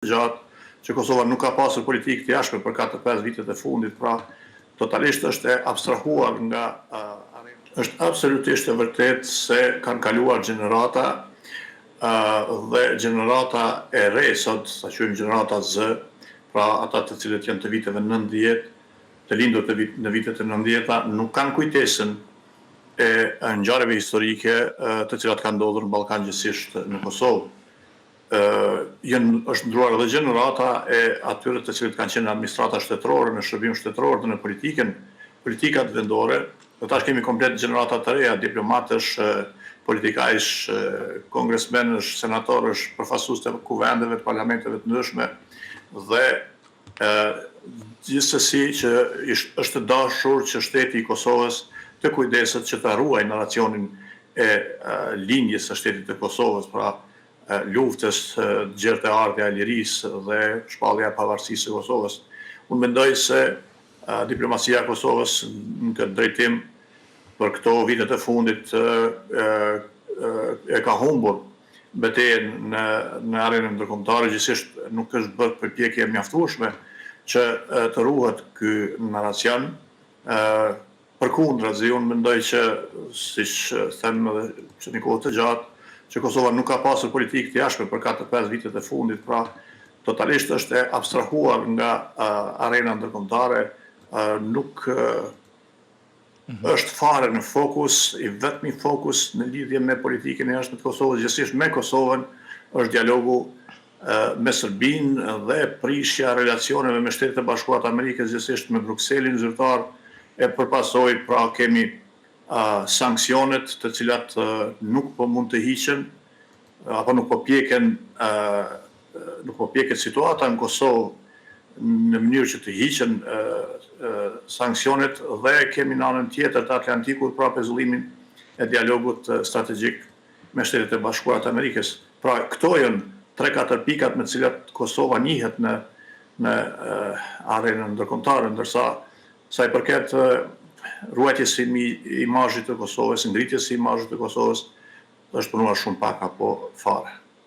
gjatë që Kosova nuk ka pasur politikë të jashtme për 4-5 vitet e fundit, pra totalisht është e abstrahuar nga arena. Është absolutisht e vërtet se kanë kaluar gjenerata dhe gjenerata e re sot, sa quajmë gjenerata Z, pra ata të cilët janë të viteve 90, të lindur në vitet e 90-ta, nuk kanë kujtesën e ngjarjeve historike të cilat kanë ndodhur në Ballkan gjithësisht në Kosovë. Është ndruar edhe gjenerata e atyre të cilët kanë qenë në administrata shtetërore, në shërbim shtetëror dhe në politikat vendore. Dhe tash kemi komplet gjenerata të reja, diplomatësh, politikajsh, kongresmenësh, senatorësh, përfaqësues të kuvendeve, të parlamenteve të ndryshme dhe gjithsesi që është dashur që shteti i Kosovës të kujdeset që të ruajë narracionin e lindjes së shtetit të Kosovës, pra luftës, gjerë të ardhja e lirisë dhe shpallja e pavarësisë së Kosovës. Unë mendoj se diplomacia e Kosovës në këtë drejtim për këto vitet e fundit e ka humbur betejën në arenën ndërkombëtare, gjithsesi nuk është bërë përpjekje mjaftueshme që të ruhet ky narracion. Përkundrazi, unë mendoj që, siç them edhe që një kohë të gjatë, që Kosova nuk ka pasur politikë të jashtme për 4-5 vitet e fundit, pra totalisht është e abstrahuar nga arena ndërkombëtare, nuk është fare në fokus, i vetmi fokus në lidhje me politikën e jashtme të Kosovës, gjithsesi me Kosovën, është dialogu me Serbinë dhe prishja relacioneve me Shtetet e Bashkuara të Amerikës, gjithsesi me Brukselin zyrtar, e përpasoj pra kemi sanksionet të cilat nuk po mund të hiqen, apo nuk po pjeket situata në Kosovë në mënyrë që të hiqen sanksionet dhe kemi në anën tjetër të Atlantikut pra pezullimin e dialogut strategjik me Shtetet e Bashkuara të Amerikës. Pra këto janë 3-4 pikat me të cilat Kosova njihet në arenën ndërkombëtare, ndërsa sa i përket ruajtjes së imazhit të Kosovës, ngritjes së imazhit të Kosovës, është punuar shumë pak apo fare.